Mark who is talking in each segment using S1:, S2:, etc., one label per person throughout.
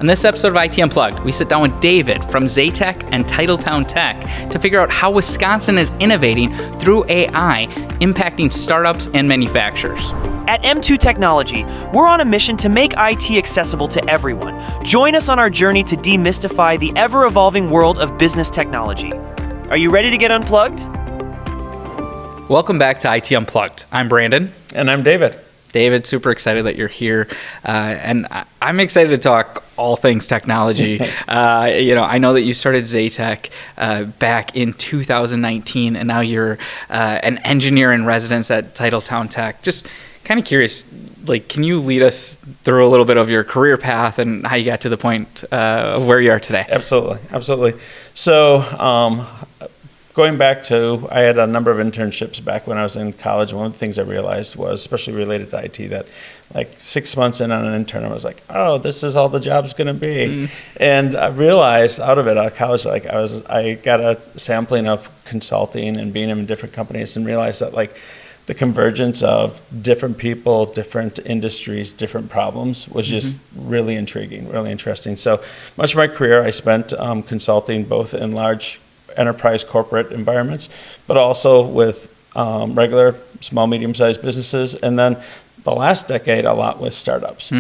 S1: On this episode of IT Unplugged, we sit down with David from Zeytech and TitletownTech to figure out how Wisconsin is innovating through AI, impacting startups and manufacturers.
S2: At M2 Technology, we're on a mission to make IT accessible to everyone. Join us on our journey to demystify the ever-evolving world of business technology. Are you ready to get unplugged?
S1: Welcome back to IT Unplugged. I'm Brandon.
S3: And I'm David.
S1: David, super excited that you're here. And I'm excited to talk all things technology. I know that you started Zeytech back in 2019, and now you're an engineer in residence at TitletownTech. Just kind of curious, can you lead us through a little bit of your career path and how you got to the point of where you are today?
S3: Absolutely. So, going back to, I had a number of internships back when I was in college. One of the things I realized was, especially related to IT, that 6 months in on an intern, I was like, oh, this is all the job's going to be. And I realized out of college, I got a sampling of consulting and being in different companies and realized that the convergence of different people, different industries, different problems was just really intriguing, really interesting. So much of my career I spent consulting both in large enterprise corporate environments, but also with regular small, medium-sized businesses. And then the last decade, a lot with startups.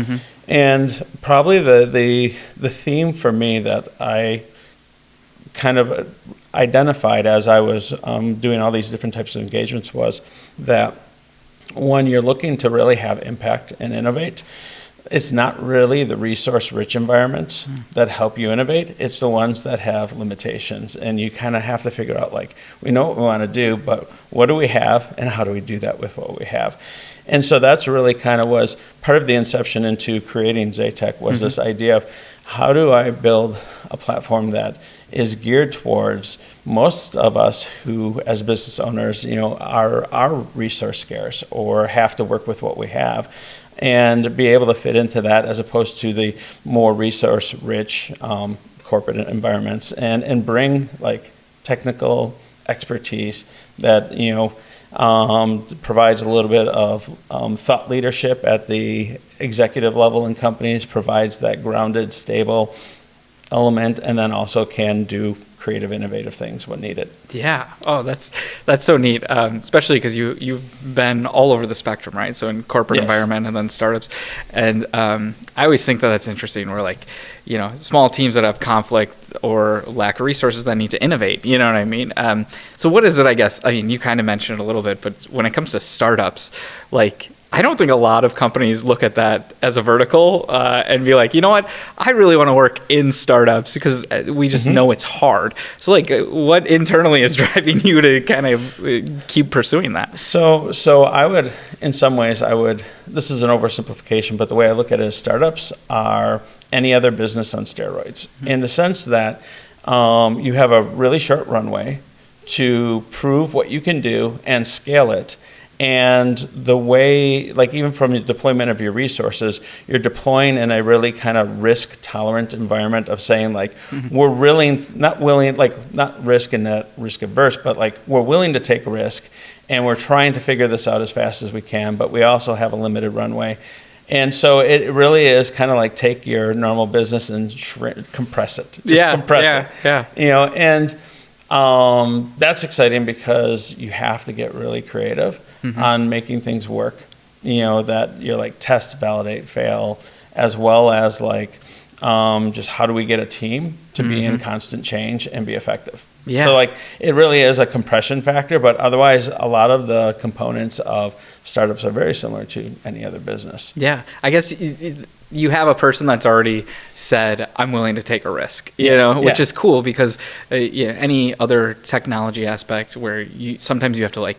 S3: And probably the theme for me that I kind of identified as I was doing all these different types of engagements was that when you're looking to really have impact and innovate, it's not really the resource-rich environments that help you innovate. It's the ones that have limitations. And you kind of have to figure out, we know what we want to do, but what do we have and how do we do that with what we have? And so that's really kind of was part of the inception into creating Zeytech was this idea of how do I build a platform that is geared towards most of us who, as business owners, are resource scarce or have to work with what we have, and be able to fit into that as opposed to the more resource-rich corporate environments, and bring technical expertise that provides a little bit of thought leadership at the executive level in companies, provides that grounded, stable element, and then also can do creative, innovative things when needed.
S1: Yeah. Oh, that's so neat. Especially because you've been all over the spectrum, right? So in corporate environment and then startups, and I always think that's interesting. Where small teams that have conflict or lack of resources that need to innovate. You know what I mean? So what is it? I guess you kind of mentioned it a little bit, but when it comes to startups, I don't think a lot of companies look at that as a vertical and be like, you know what, I really want to work in startups because we just know it's hard. So what internally is driving you to kind of keep pursuing that?
S3: So I would, in some ways, this is an oversimplification, but the way I look at it is startups are any other business on steroids in the sense that you have a really short runway to prove what you can do and scale it. And the way, even from the deployment of your resources, you're deploying in a really kind of risk-tolerant environment of saying, we're not risk and not risk-averse, but we're willing to take risk, and we're trying to figure this out as fast as we can, but we also have a limited runway. And so it really is kind of take your normal business and compress it. Compress it. And that's exciting because you have to get really creative on making things work, that you're test, validate, fail, as well as just how do we get a team to be in constant change and be effective. Yeah. So it really is a compression factor, but otherwise a lot of the components of startups are very similar to any other business.
S1: Yeah, I guess you have a person that's already said, I'm willing to take a risk, which is cool because any other technology aspects where sometimes you have to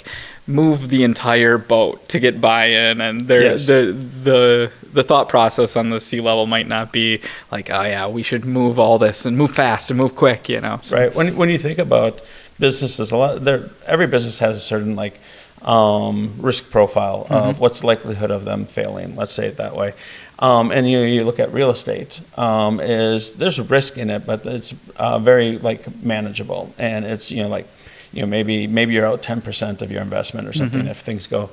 S1: move the entire boat to get buy-in, and the thought process on the C-level might not be oh yeah, we should move all this and move fast and move quick, So.
S3: Right. When you think about businesses, every business has a certain risk profile of what's the likelihood of them failing, let's say it that way. And you look at real estate, there's risk in it, but it's very manageable, and it's maybe you're out 10% of your investment or something if things go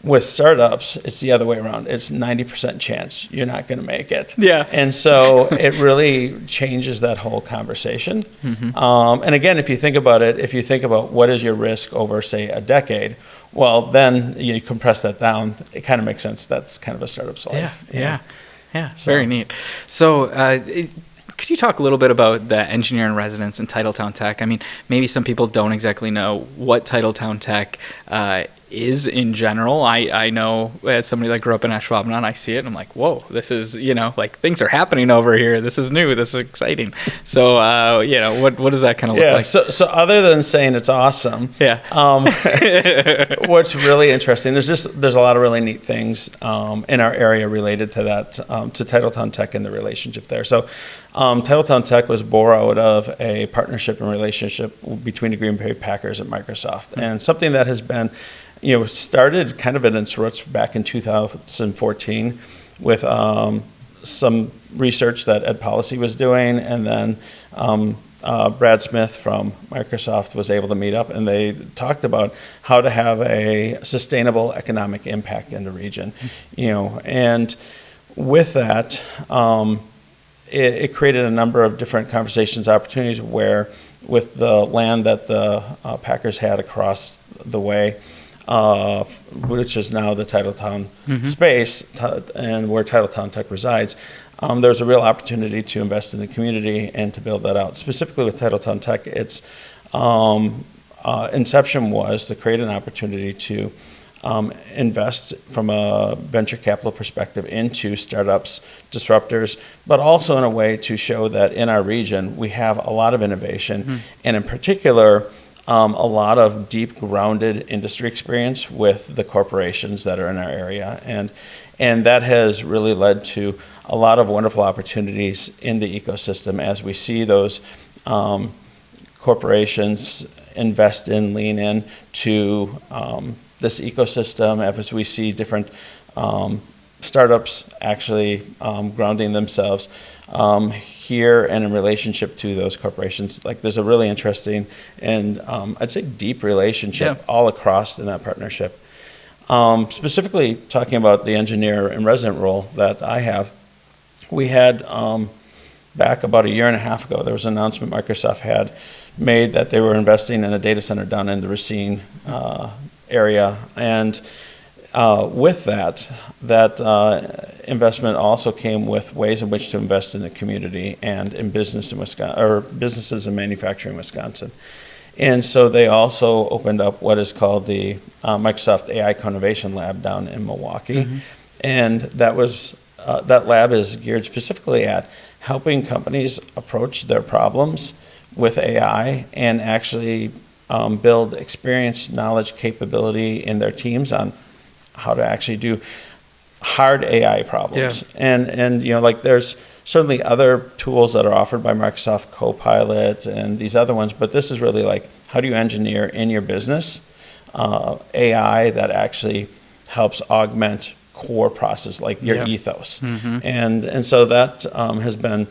S3: With startups, it's the other way around. It's 90% chance you're not going to make it.
S1: Yeah.
S3: And so it really changes that whole conversation. And again, if you think about it, if you think about what is your risk over, say, a decade, well, then you compress that down. It kind of makes sense. That's kind of a startup's life.
S1: Yeah. Very neat. So, could you talk a little bit about the engineer in residence in TitletownTech? I mean, maybe some people don't exactly know what TitletownTech is in general. I know as somebody that grew up in Ashwaubenon, I see it and I'm like, whoa, this is, like things are happening over here. This is new. This is exciting. So, what does that kind of look like?
S3: So other than saying it's awesome, what's really interesting, there's a lot of really neat things in our area related to that, to TitletownTech and the relationship there. So TitletownTech was borrowed of a partnership and relationship between the Green Bay Packers and Microsoft, and something that has been started kind of in its roots back in 2014 with some research that Ed Policy was doing, and then Brad Smith from Microsoft was able to meet up, and they talked about how to have a sustainable economic impact in the region, and with that, it created a number of different conversations, opportunities where with the land that the Packers had across the way, which is now the Titletown space, and where TitletownTech resides, there's a real opportunity to invest in the community and to build that out. Specifically with TitletownTech, its inception was to create an opportunity to invest from a venture capital perspective into startups, disruptors, but also in a way to show that in our region we have a lot of innovation, and in particular, a lot of deep grounded industry experience with the corporations that are in our area. And that has really led to a lot of wonderful opportunities in the ecosystem as we see those corporations invest in, lean in to this ecosystem, as we see different startups actually grounding themselves here and in relationship to those corporations. Like there's a really interesting and I'd say deep relationship all across in that partnership. Specifically talking about the engineer in resident role that I have, we had back about a year and a half ago, there was an announcement Microsoft had made that they were investing in a data center down in the Racine area, and with that investment also came with ways in which to invest in the community and in business in Wisconsin, or businesses and manufacturing in Wisconsin. And so they also opened up what is called the Microsoft AI Co-Innovation Lab down in Milwaukee, and that lab is geared specifically at helping companies approach their problems with AI and actually build experience, knowledge, capability in their teams on how to actually do hard AI problems. And like there's certainly other tools that are offered by Microsoft Copilot and these other ones, but this is really like, how do you engineer in your business AI that actually helps augment core process like your ethos. And so that has been,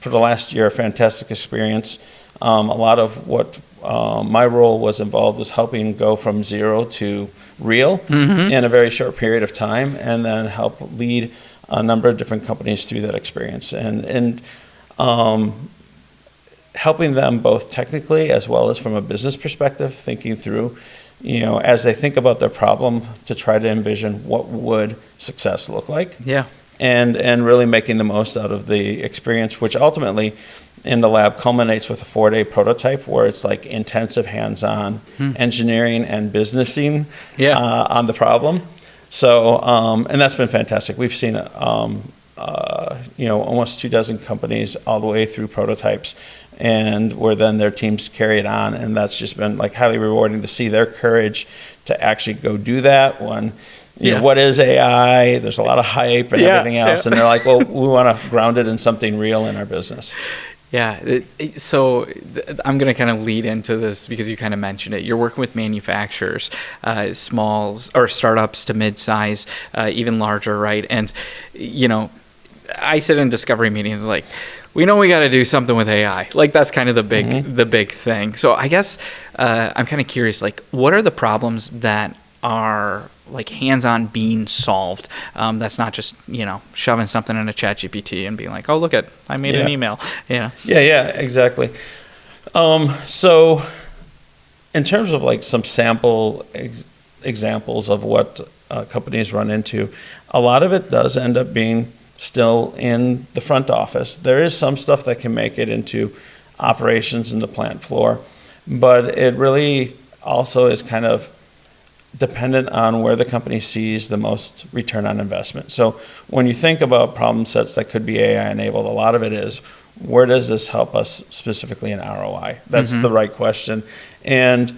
S3: for the last year, a fantastic experience. A lot of what my role was involved was helping go from zero to real in a very short period of time, and then help lead a number of different companies through that experience, and helping them both technically as well as from a business perspective, thinking through, as they think about their problem, to try to envision what would success look like. And really making the most out of the experience, which ultimately in the lab culminates with a 4-day prototype where it's like intensive hands-on engineering and businessing on the problem. So, and that's been fantastic. We've seen, almost 24 companies all the way through prototypes, and where then their teams carry it on. And that's just been like highly rewarding to see their courage to actually go do that when, what is AI? There's a lot of hype and everything else. And they're like, well, we want to ground it in something real in our business.
S1: So I'm going to kind of lead into this because you kind of mentioned it. You're working with manufacturers, smalls or startups to mid-size, even larger, right? And, I sit in discovery meetings like, we know we got to do something with AI. Like that's kind of the big thing. So I guess I'm kind of curious, like what are the problems that are like hands-on being solved. That's not just, shoving something in a chat GPT and being like, oh, look at, I made an email.
S3: Yeah, exactly. So in terms of like some sample examples of what companies run into, a lot of it does end up being still in the front office. There is some stuff that can make it into operations in the plant floor, but it really also is kind of dependent on where the company sees the most return on investment. So when you think about problem sets that could be AI enabled, a lot of it is, where does this help us specifically in ROI? That's the right question. And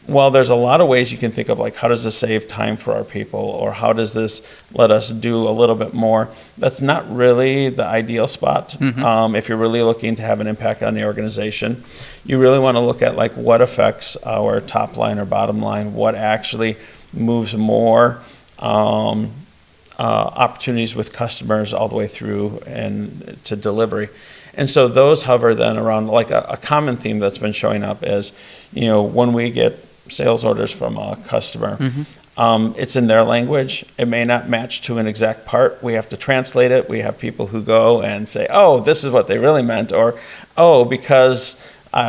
S3: while there's a lot of ways you can think of, like, how does this save time for our people, or how does this let us do a little bit more, that's not really the ideal spot. If you're really looking to have an impact on the organization, you really want to look at like what affects our top line or bottom line, what actually moves more opportunities with customers all the way through and to delivery. And so those hover then around, like a common theme that's been showing up is, when we get sales orders from a customer, it's in their language. It may not match to an exact part. We have to translate it. We have people who go and say, oh, this is what they really meant, or, oh, because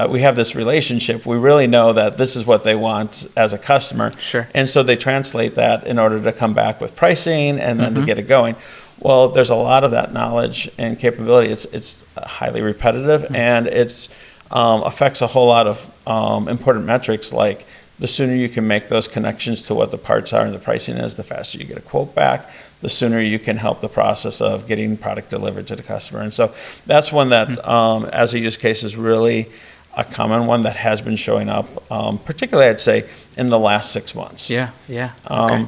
S3: we have this relationship, we really know that this is what they want as a customer.
S1: Sure.
S3: And so they translate that in order to come back with pricing and then to get it going. Well, there's a lot of that knowledge and capability. It's highly repetitive, and it's affects a whole lot of important metrics, like the sooner you can make those connections to what the parts are and the pricing is, the faster you get a quote back, the sooner you can help the process of getting product delivered to the customer. And so that's one that, as a use case, is really a common one that has been showing up, particularly, I'd say, in the last 6 months.
S1: Yeah. Okay.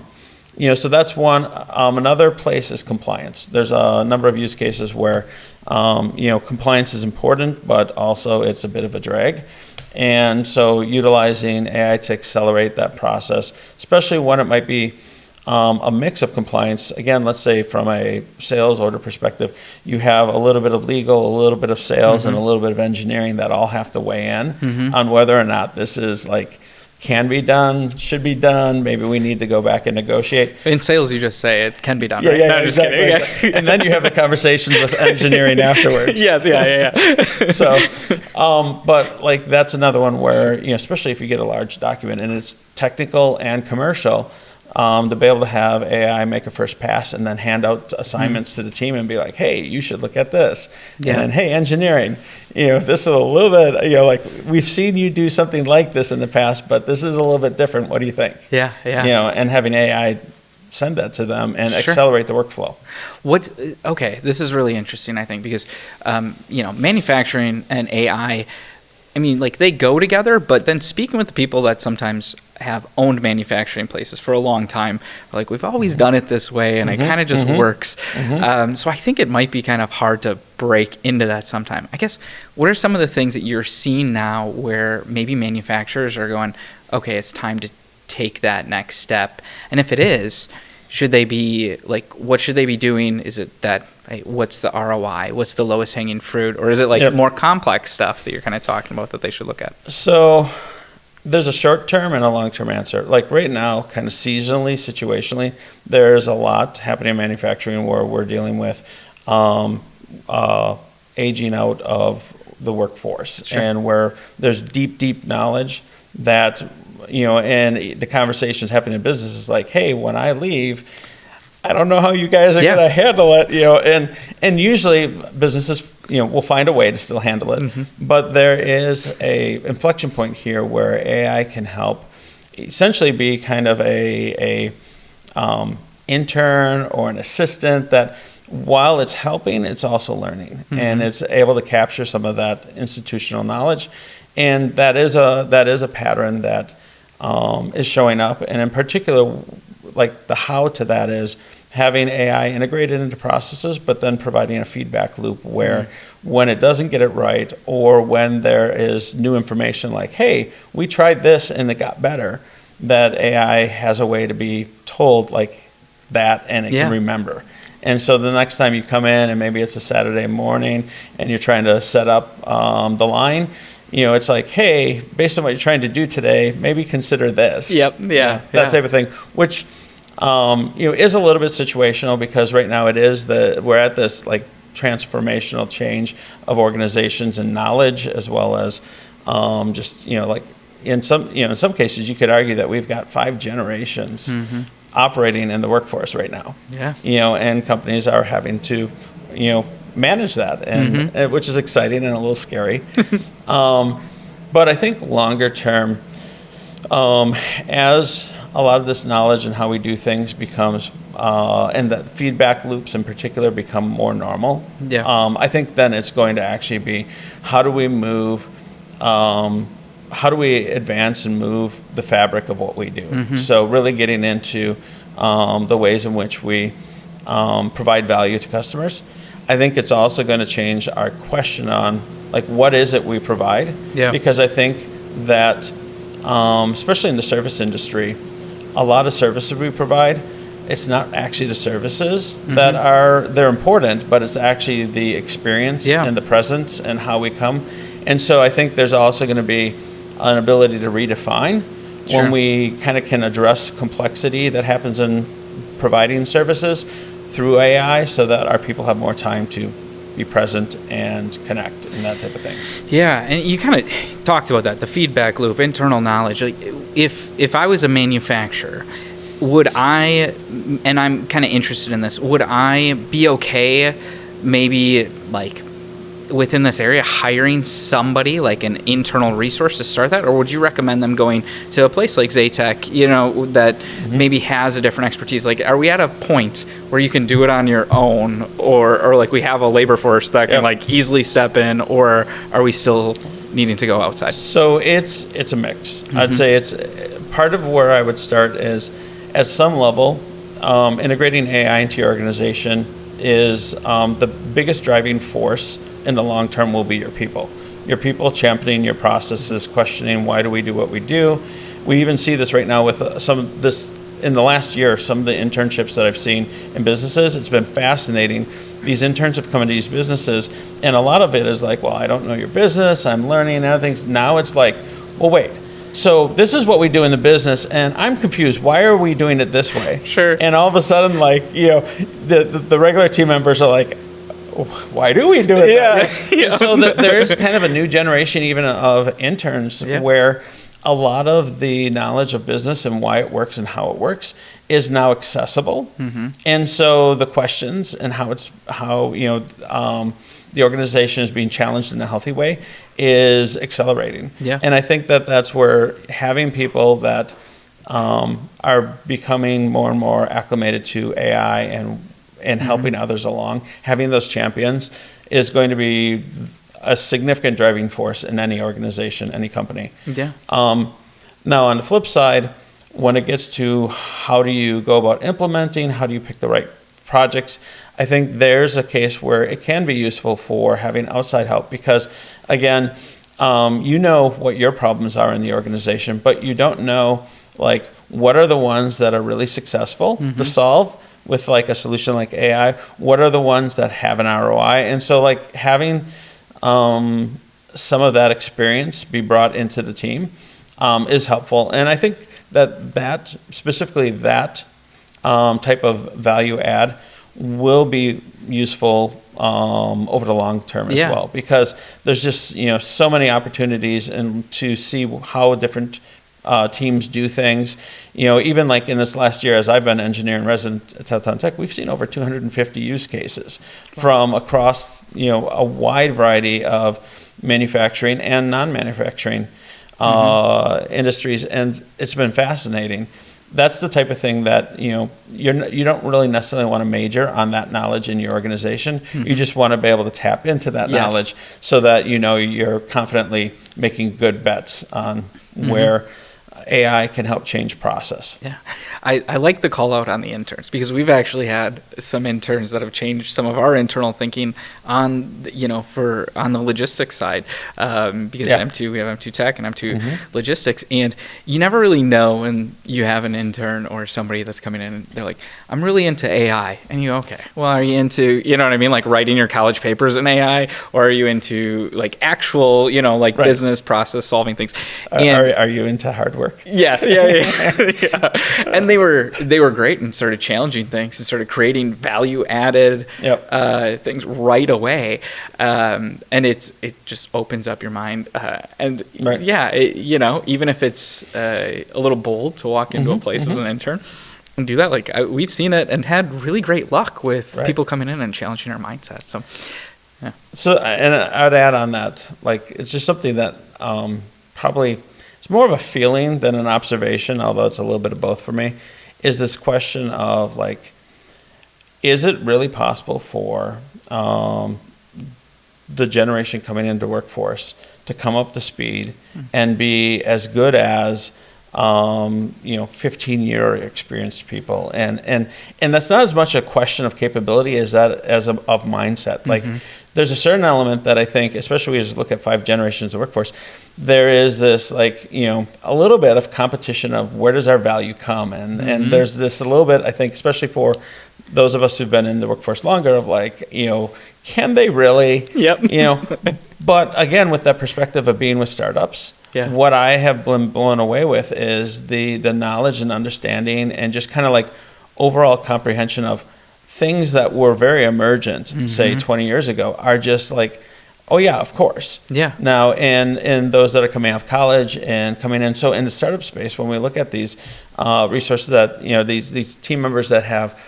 S3: So that's one. Another place is compliance. There's a number of use cases where, compliance is important, but also it's a bit of a drag. And so utilizing AI to accelerate that process, especially when it might be a mix of compliance. Again, let's say from a sales order perspective, you have a little bit of legal, a little bit of sales, and a little bit of engineering that all have to weigh in on whether or not this is like can be done, should be done, maybe we need to go back and negotiate.
S1: In sales, you just say it can be done,
S3: right?
S1: No,
S3: exactly.
S1: Just kidding.
S3: And then you have the conversations with engineering afterwards.
S1: Yes, yeah.
S3: So, but like that's another one where, especially if you get a large document and it's technical and commercial, to be able to have AI make a first pass and then hand out assignments to the team and be like, hey, you should look at this. Yeah. And hey, engineering, this is a little bit, like we've seen you do something like this in the past, but this is a little bit different. What do you think?
S1: Yeah.
S3: And having AI send that to them and accelerate the workflow.
S1: Okay, this is really interesting, I think, because, manufacturing and AI, they go together, but then speaking with the people that sometimes have owned manufacturing places for a long time, like, we've always done it this way, and it kind of just works. So I think it might be kind of hard to break into that sometime. I guess, what are some of the things that you're seeing now where maybe manufacturers are going, okay, it's time to take that next step? And if it is, should they be, what should they be doing? Is it that, what's the ROI? What's the lowest hanging fruit? Or is it more complex stuff that you're kind of talking about that they should look at?
S3: So there's a short-term and a long-term answer. Like right now, kind of seasonally, situationally, there's a lot happening in manufacturing where we're dealing with aging out of the workforce, and where there's deep knowledge that, and the conversations happening in business is like, hey, when I leave, I don't know how you guys are going to handle it, and usually businesses, will find a way to still handle it. But there is a inflection point here where AI can help essentially be kind of a intern or an assistant that, while it's helping, it's also learning, and it's able to capture some of that institutional knowledge. And that is a pattern that is showing up. And in particular, like the how to that is having AI integrated into processes, but then providing a feedback loop where when it doesn't get it right, or when there is new information like, hey, we tried this and it got better, that AI has a way to be told like that, and it can remember. And so the next time you come in, and maybe it's a Saturday morning and you're trying to set up the line, it's like, hey, based on what you're trying to do today, maybe consider this.
S1: Yep. Yeah.
S3: That type of thing, which is a little bit situational, because right now we're at this like transformational change of organizations and knowledge, as well as just like in some cases you could argue that we've got 5 generations operating in the workforce right now.
S1: Yeah.
S3: And companies are having to manage that, and which is exciting and a little scary. But I think longer term, as a lot of this knowledge and how we do things becomes, and that feedback loops in particular become more normal, I think then it's going to actually be, how do we advance and move the fabric of what we do? So really getting into the ways in which we provide value to customers. I think it's also going to change our question on like, what is it we provide? Because I think that, especially in the service industry, a lot of services we provide, it's not actually the services that they're important, but it's actually the experience and the presence and how we come. And so I think there's also going to be an ability to redefine when we kind of can address complexity that happens in providing services through AI, so that our people have more time to be present and connect and that type of thing.
S1: Yeah, and you kind of talked about that, the feedback loop, internal knowledge. Like, if I was a manufacturer, would I, and I'm kind of interested in this, would I be okay maybe like within this area hiring somebody, like an internal resource to start that? Or would you recommend them going to a place like Zeytech, that maybe has a different expertise? Like, are we at a point where you can do it on your own, or like we have a labor force that can like easily step in, or are we still needing to go outside? So
S3: it's a mix. I'd say it's part of where I would start is, at some level, integrating AI into your organization is the biggest driving force in the long term will be your people. Your people championing your processes, questioning why do we do what we do. We even see this right now with some of this in the last year, some of the internships that I've seen in businesses. It's been fascinating. These interns have come into these businesses, and a lot of it is like, well, I don't know your business, I'm learning and other things. Now it's like, well, wait, so this is what we do in the business, and I'm confused. Why are we doing it this way?
S1: Sure.
S3: And all of a sudden, like, the regular team members are like, why do we do it that way? So there's kind of a new generation even of interns where a lot of the knowledge of business and why it works and how it works is now accessible. And so the questions and how the organization is being challenged in a healthy way is accelerating. And I think that that's where having people that are becoming more and more acclimated to AI and helping others along, having those champions is going to be a significant driving force in any organization, any company. Now, on the flip side, when it gets to how do you go about implementing, how do you pick the right projects, I think there's a case where it can be useful for having outside help, because, again, what your problems are in the organization, but you don't know, like, what are the ones that are really successful to solve with like a solution like AI, what are the ones that have an ROI? And so like having some of that experience be brought into the team is helpful. And I think that specifically that type of value add will be useful over the long term as well, because there's just so many opportunities and to see how different teams do things. Even like in this last year, as I've been engineer and resident at TitletownTech, we've seen over 250 use cases from across a wide variety of manufacturing and non-manufacturing industries, and it's been fascinating. That's the type of thing that you don't really necessarily want to major on that knowledge in your organization. You just want to be able to tap into that knowledge so that you're confidently making good bets on where AI can help change process.
S1: Yeah. I like the call out on the interns, because we've actually had some interns that have changed some of our internal thinking on, on the logistics side, because we have M2 Tech and M2 Logistics, and you never really know when you have an intern or somebody that's coming in and they're like, I'm really into AI. And you go, okay, well, are you into, you know what I mean? Like writing your college papers in AI, or are you into like actual, business process solving things? And
S3: Are you into hard work?
S1: Yes. Yeah. And they were great and started challenging things and started creating value added things right away. And it just opens up your mind. Even if it's a little bold to walk into a place as an intern and do that, like we've seen it and had really great luck with people coming in and challenging our mindset. So, yeah. So,
S3: and I'd add on that, like, it's just something that probably it's more of a feeling than an observation, although it's a little bit of both for me, is this question of, like, is it really possible for the generation coming into workforce to come up to speed and be as good as 15-year experienced people, and that's not as much a question of capability as of mindset. Like, there's a certain element that I think, especially when you look at 5 generations of workforce, there is this, like, a little bit of competition of where does our value come, and there's this a little bit, I think, especially for those of us who've been in the workforce longer, of like, can they really? Yep. But again, with that perspective of being with startups, what I have been blown away with is the knowledge and understanding and just kind of like overall comprehension of things that were very emergent, say 20 years ago, are just like, oh yeah, of course. Yeah. Now, and those that are coming out of college and coming in, so in the startup space, when we look at these resources that, these team members that have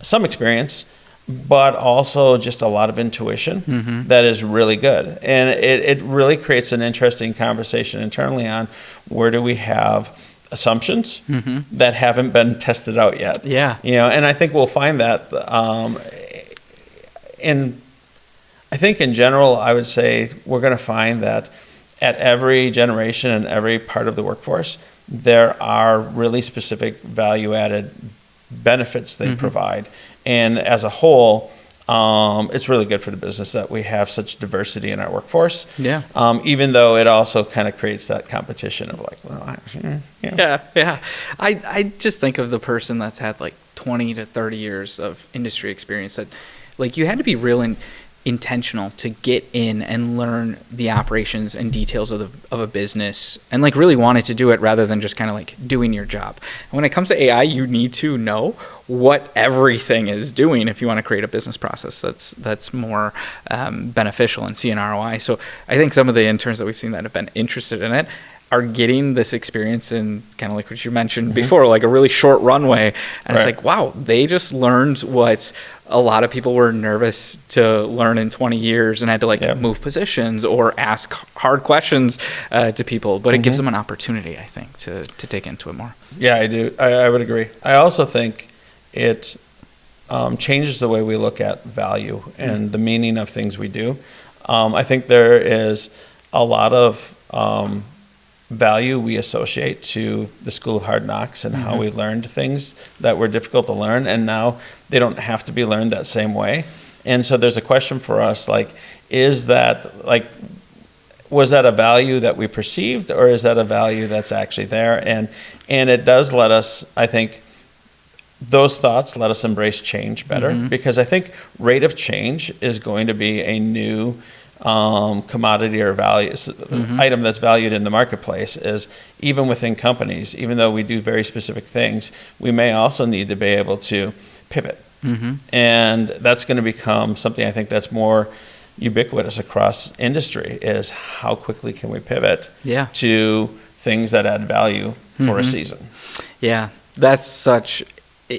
S3: some experience, but also just a lot of intuition that is really good. And it really creates an interesting conversation internally on where do we have assumptions that haven't been tested out yet. Yeah. And I think we'll find that I think in general, I would say we're going to find that at every generation and every part of the workforce, there are really specific value-added benefits they provide. And as a whole, it's really good for the business that we have such diversity in our workforce. Yeah. Even though it also kind of creates that competition of like, well, Yeah. I just think of the person that's had like 20 to 30 years of industry experience, that like you had to be real intentional to get in and learn the operations and details of a business, and like really wanted to do it rather than just kind of like doing your job. And when it comes to AI, you need to know what everything is doing if you want to create a business process that's more beneficial and see an ROI. So I think some of the interns that we've seen that have been interested in it are getting this experience in kind of like what you mentioned before, like a really short runway. And it's like, wow, they just learned what a lot of people were nervous to learn in 20 years and had to like move positions or ask hard questions to people. But it gives them an opportunity, I think, to dig into it more. Yeah, I do. I would agree. I also think it changes the way we look at value and the meaning of things we do. I think there is a lot of value we associate to the School of Hard Knocks and how we learned things that were difficult to learn, and now they don't have to be learned that same way. And so there's a question for us, like, is that, like, was that a value that we perceived, or is that a value that's actually there? And it does let us, I think, those thoughts let us embrace change better, because I think rate of change is going to be a new commodity or value item that's valued in the marketplace. Is even within companies, even though we do very specific things, we may also need to be able to pivot. And that's going to become something I think that's more ubiquitous across industry, is how quickly can we pivot to things that add value for a season. Yeah, that's such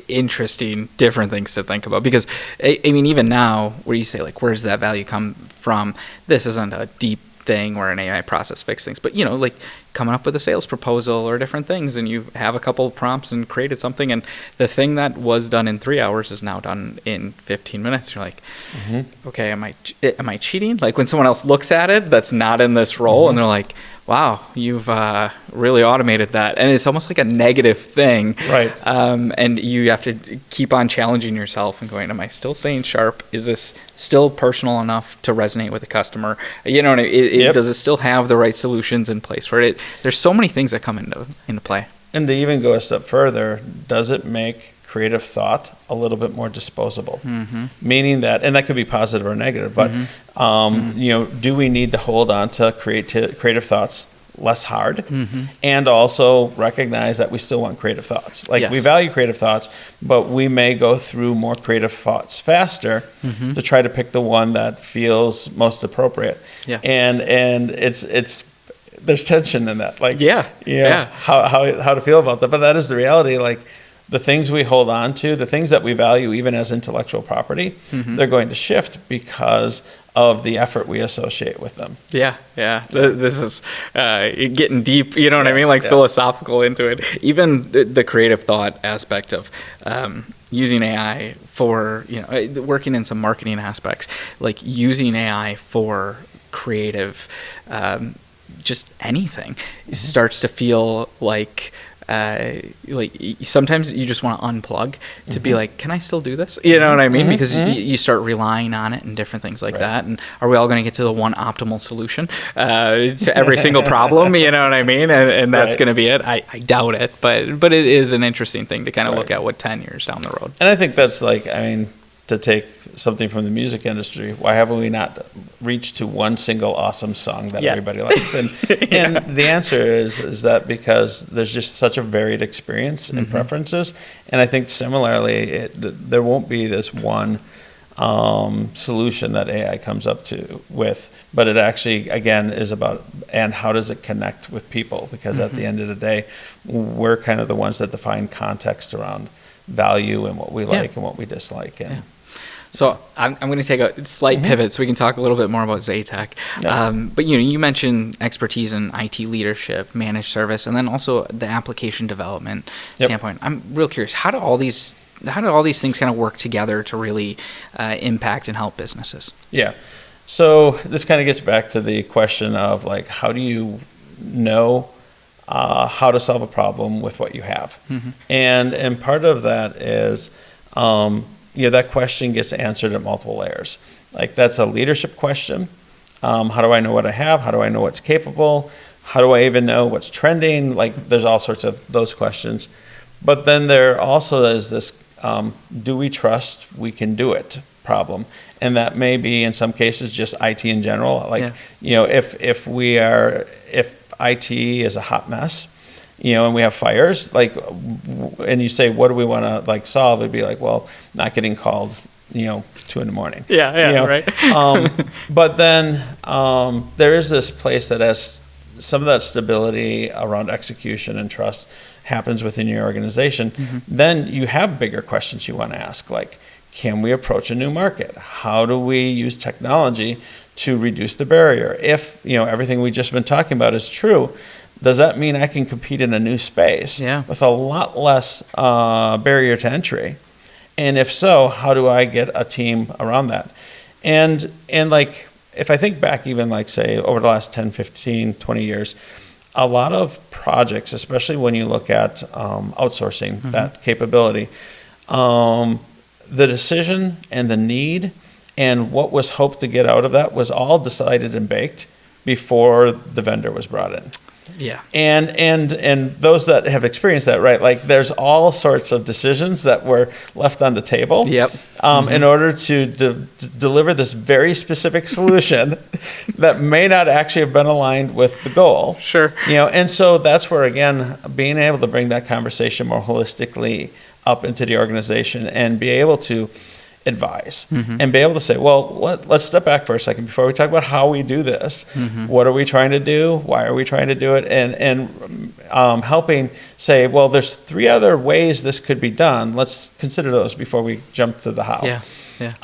S3: interesting, different things to think about, because I mean, even now where you say like, where's that value come from? This isn't a deep thing where an AI process fix things, but like coming up with a sales proposal or different things, and you have a couple of prompts and created something, and the thing that was done in 3 hours is now done in 15 minutes. You're like, okay, am I cheating? Like when someone else looks at it that's not in this role and they're like,
S1: wow, you've really automated that. And it's almost like a negative thing.
S3: Right.
S1: And you have to keep on challenging yourself and going, am I still staying sharp? Is this still personal enough to resonate with the customer? You know what I mean?
S3: Yep.
S1: Does it still have the right solutions in place for it? There's so many things that come into play.
S3: And to even go a step further, does it make creative thought a little bit more disposable?
S1: Mm-hmm.
S3: Meaning that, and that could be positive or negative, but do we need to hold on to creative thoughts less hard,
S1: Mm-hmm.
S3: and also recognize that we still want creative thoughts? Like,
S1: Yes.
S3: we value creative thoughts, but we may go through more creative thoughts faster
S1: Mm-hmm.
S3: to try to pick the one that feels most appropriate.
S1: Yeah.
S3: And it's there's tension in that. Like,
S1: Yeah.
S3: how to feel about that. But that is the reality. Like, the things we hold on to, the things that we value even as intellectual property,
S1: Mm-hmm.
S3: they're going to shift because of the effort we associate with them.
S1: Yeah. This is getting deep, you know what I mean? Like
S3: Yeah.
S1: philosophical into it. Even the creative thought aspect of using AI for, working in some marketing aspects, like using AI for creative, just anything, starts to feel like sometimes you just want to unplug to be like, can I still do this? You know what I mean? Because you start relying on it and different things like that. And are we all going to get to the one optimal solution to every single problem? You know what I mean? And that's
S3: Right.
S1: going to be it. I doubt it, but it is an interesting thing to kind of look at what 10 years down the road.
S3: And I think that's to take something from the music industry, why haven't we not reached to one single awesome song that everybody likes? And and the answer is that because there's just such a varied experience and preferences. And I think similarly, there won't be this one solution that AI comes up with, but it actually, again, is about, and how does it connect with people? Because at the end of the day, we're kind of the ones that define context around value and what we like and what we dislike. And
S1: So I'm going to take a slight pivot so we can talk a little bit more about Zeytech.
S3: Yeah.
S1: But you mentioned expertise in IT leadership, managed service, and then also the application development standpoint. I'm real curious, how do all these things kind of work together to really impact and help businesses?
S3: Yeah. So this kind of gets back to the question of, like, how do you know how to solve a problem with what you have? And part of that is that question gets answered at multiple layers. Like, that's a leadership question. How do I know what I have? How do I know what's capable? How do I even know what's trending? Like, there's all sorts of those questions. But then there also is this, do we trust we can do it problem? And that may be, in some cases, just IT in general. Like, if IT is a hot mess, and we have fires, like, and you say, what do we want to, like, solve? It'd be like, well, not getting called, 2 a.m.
S1: Right.
S3: But then there is this place that has some of that stability around execution and trust happens within your organization. Then you have bigger questions you want to ask, like, can we approach a new market? How do we use technology to reduce the barrier? If, everything we've just been talking about is true, does that mean I can compete in a new space with a lot less barrier to entry? And if so, how do I get a team around that? And like, if I think back even, like, say, over the last 10, 15, 20 years, a lot of projects, especially when you look at outsourcing that capability, the decision and the need and what was hoped to get out of that was all decided and baked before the vendor was brought in.
S1: Yeah.
S3: And those that have experienced that, right? Like, there's all sorts of decisions that were left on the table.
S1: Yep.
S3: In order to deliver this very specific solution that may not actually have been aligned with the goal.
S1: Sure.
S3: And so that's where, again, being able to bring that conversation more holistically up into the organization and be able to advise and be able to say, well, let's step back for a second before we talk about how we do this. What are we trying to do? Why are we trying to do it? And helping say, well, there's 3 other ways this could be done. Let's consider those before we jump to the how.
S1: Yeah.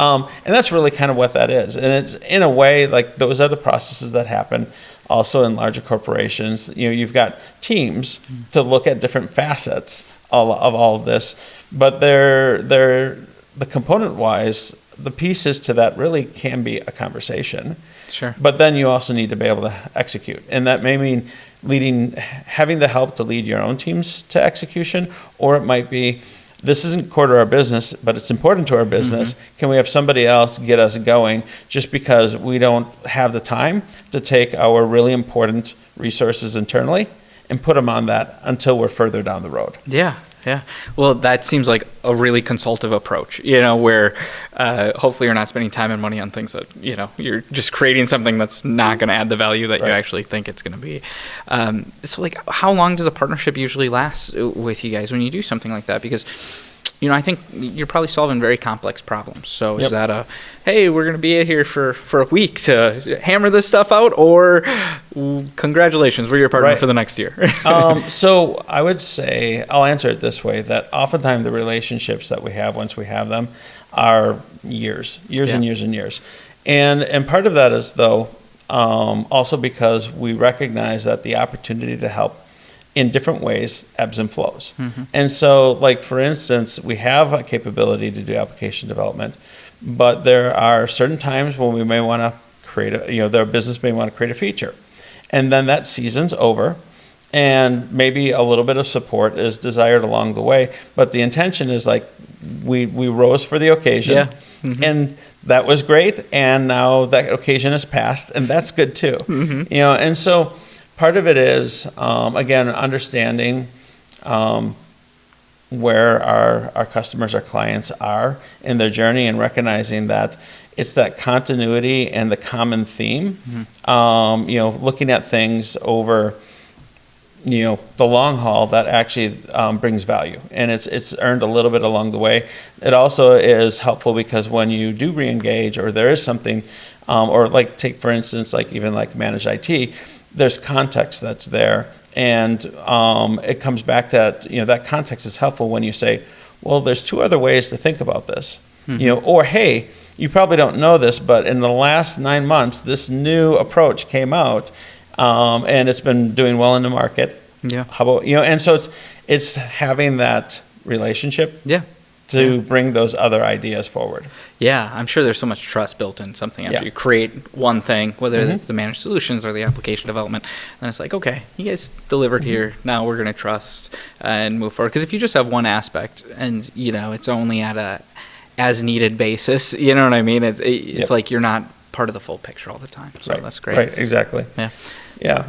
S3: And that's really kind of what that is. And it's, in a way, like, those are the processes that happen also in larger corporations. You've got teams to look at different facets of all of this, but they're the component-wise the pieces to that really can be a conversation.
S1: Sure.
S3: But then you also need to be able to execute. And that may mean having the help to lead your own teams to execution, or it might be, this isn't core to our business, but it's important to our business. Can we have somebody else get us going just because we don't have the time to take our really important resources internally and put them on that until we're further down the road?
S1: Yeah. Yeah. Well, that seems like a really consultative approach, where hopefully you're not spending time and money on things that, you're just creating something that's not going to add the value that you actually think it's going to be. So like, how long does a partnership usually last with you guys when you do something like that? Because, I think you're probably solving very complex problems. So is that hey, we're going to be here for a week to hammer this stuff out, or congratulations, we're your partner for the next year?
S3: So I would say, I'll answer it this way, that oftentimes the relationships that we have once we have them are years and years and years. And part of that is, though, also because we recognize that the opportunity to help in different ways ebbs and flows. And so, like, for instance, we have a capability to do application development, but there are certain times when we may want to create their business may want to create a feature. And then that season's over, and maybe a little bit of support is desired along the way. But the intention is, like, we rose for the occasion, and that was great. And now that occasion has passed, and that's good too. And so part of it is, again, understanding where our customers, our clients are in their journey, and recognizing that it's that continuity and the common theme. Looking at things over, the long haul that actually brings value, and it's earned a little bit along the way. It also is helpful because when you do re-engage, or there is something, or like take for instance, like even like managed IT, there's context that's there, and it comes back that that context is helpful when you say, well, there's two other ways to think about this, or hey, you probably don't know this, but in the last 9 months, this new approach came out, and it's been doing well in the market. How about and so it's having that relationship. To bring those other ideas forward.
S1: I'm sure there's so much trust built in something after you create one thing, whether it's the managed solutions or the application development. And it's like, okay, you guys delivered here. Now we're going to trust and move forward. Because if you just have one aspect and, it's only at a as needed basis, you know what I mean? It's like you're not part of the full picture all the time. So that's great.
S3: Right, exactly. And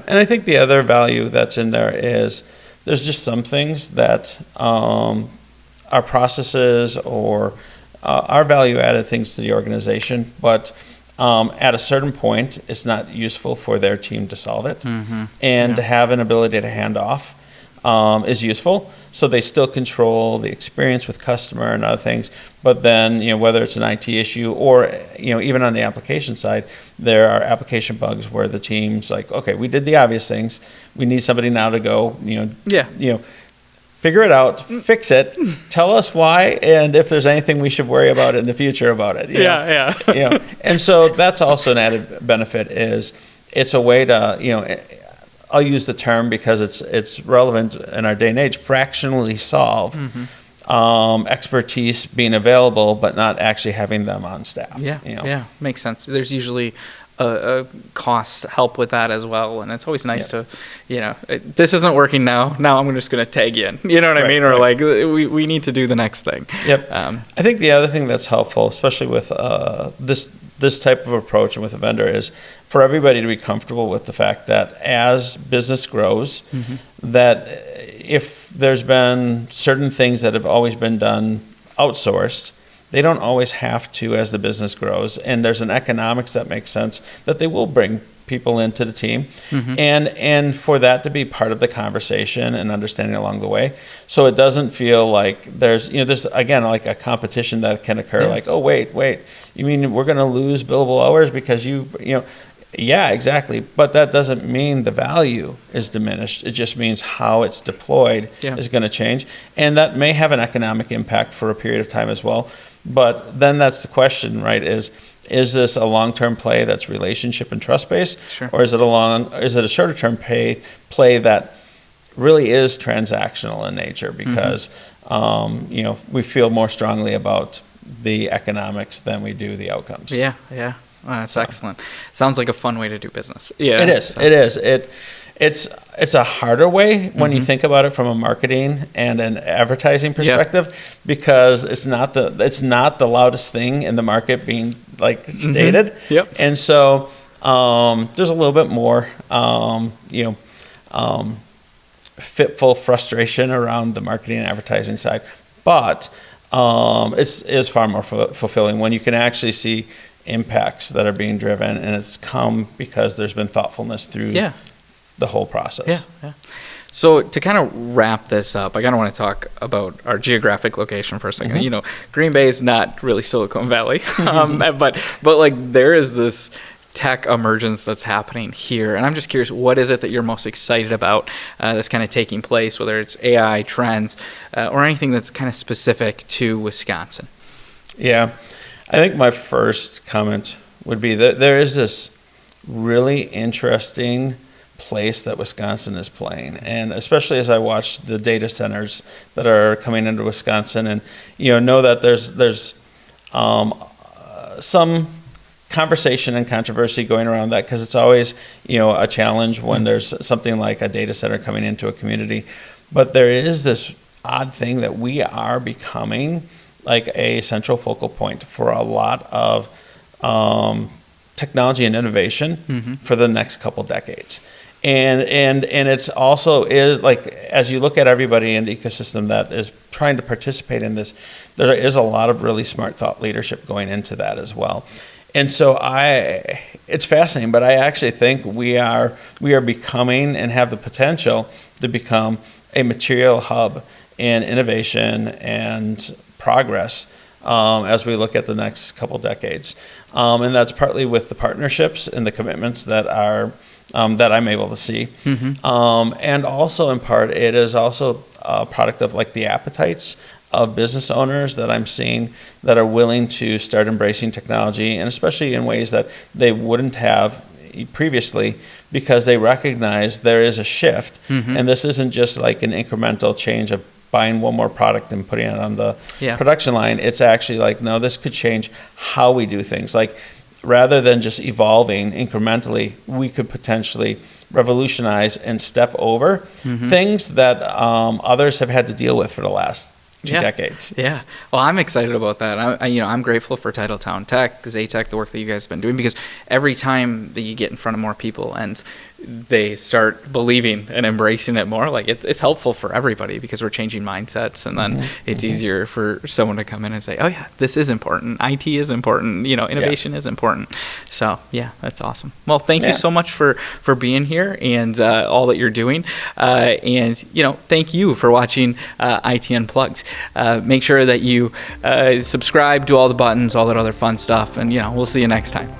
S3: I think the other value that's in there is there's just some things that our processes or our value-added things to the organization, but at a certain point, it's not useful for their team to solve it. And to have an ability to hand off is useful. So they still control the experience with customer and other things. But then, whether it's an IT issue or, even on the application side, there are application bugs where the team's like, okay, we did the obvious things. We need somebody now to go, figure it out, fix it, tell us why, and if there's anything we should worry about in the future about it. And so that's also an added benefit. Is it's a way to I'll use the term because it's relevant in our day and age. Fractionally solve expertise being available, but not actually having them on staff.
S1: Makes sense. There's usually a cost help with that as well, and it's always nice to this isn't working now I'm just going to tag you in, you know what I mean, or like we need to do the next thing. I
S3: think the other thing that's helpful, especially with this type of approach and with a vendor, is for everybody to be comfortable with the fact that as business grows, that if there's been certain things that have always been done outsourced, they don't always have to as the business grows, and there's an economics that makes sense that they will bring people into the team, and for that to be part of the conversation and understanding along the way, so it doesn't feel like there's again like a competition that can occur, like, oh wait, you mean we're going to lose billable hours because exactly, but that doesn't mean the value is diminished. It just means how it's deployed is going to change, and that may have an economic impact for a period of time as well. But then that's the question, right? Is this a long-term play that's relationship and trust-based, or is it a shorter-term play that really is transactional in nature because we feel more strongly about the economics than we do the outcomes.
S1: Yeah. Well, that's excellent. Sounds like a fun way to do business. Yeah,
S3: it is. So. It is. It's a harder way when you think about it from a marketing and an advertising perspective, because it's not the loudest thing in the market being like stated.
S1: Yep.
S3: And so there's a little bit more fitful frustration around the marketing and advertising side, but it's far more fulfilling when you can actually see impacts that are being driven, and it's come because there's been thoughtfulness through the whole process.
S1: Yeah. So to kind of wrap this up, I kind of want to talk about our geographic location for a second. You know, Green Bay is not really Silicon Valley, but like there is this tech emergence that's happening here, and I'm just curious, what is it that you're most excited about that's kind of taking place, whether it's AI trends or anything that's kind of specific to Wisconsin? Yeah,
S3: I think my first comment would be that there is this really interesting place that Wisconsin is playing, and especially as I watch the data centers that are coming into Wisconsin, and know that there's some conversation and controversy going around that, because it's always a challenge when there's something like a data center coming into a community. But there is this odd thing that we are becoming like a central focal point for a lot of technology and innovation for the next couple decades. And it's also is like, as you look at everybody in the ecosystem that is trying to participate in this, there is a lot of really smart thought leadership going into that as well. And so it's fascinating, but I actually think we are becoming and have the potential to become a material hub in innovation and progress as we look at the next couple decades. And that's partly with the partnerships and the commitments that I'm able to see. And also in part, it is also a product of like the appetites of business owners that I'm seeing that are willing to start embracing technology, and especially in ways that they wouldn't have previously, because they recognize there is a shift, and this isn't just like an incremental change of buying one more product and putting it on the production line. It's actually like, no, this could change how we do things. Like, rather than just evolving incrementally, we could potentially revolutionize and step over things that others have had to deal with for the last 2 decades.
S1: Yeah. Well, I'm excited about that. I'm grateful for TitletownTech, Zeytech, the work that you guys have been doing, because every time that you get in front of more people and they start believing and embracing it more, like it's helpful for everybody, because we're changing mindsets, and then it's easier for someone to come in and say, oh yeah, this is important. IT is important. Innovation is important. So yeah, that's awesome. Well, thank you so much for being here and all that you're doing. And thank you for watching IT Unplugged. Make sure that you subscribe, do all the buttons, all that other fun stuff, and we'll see you next time.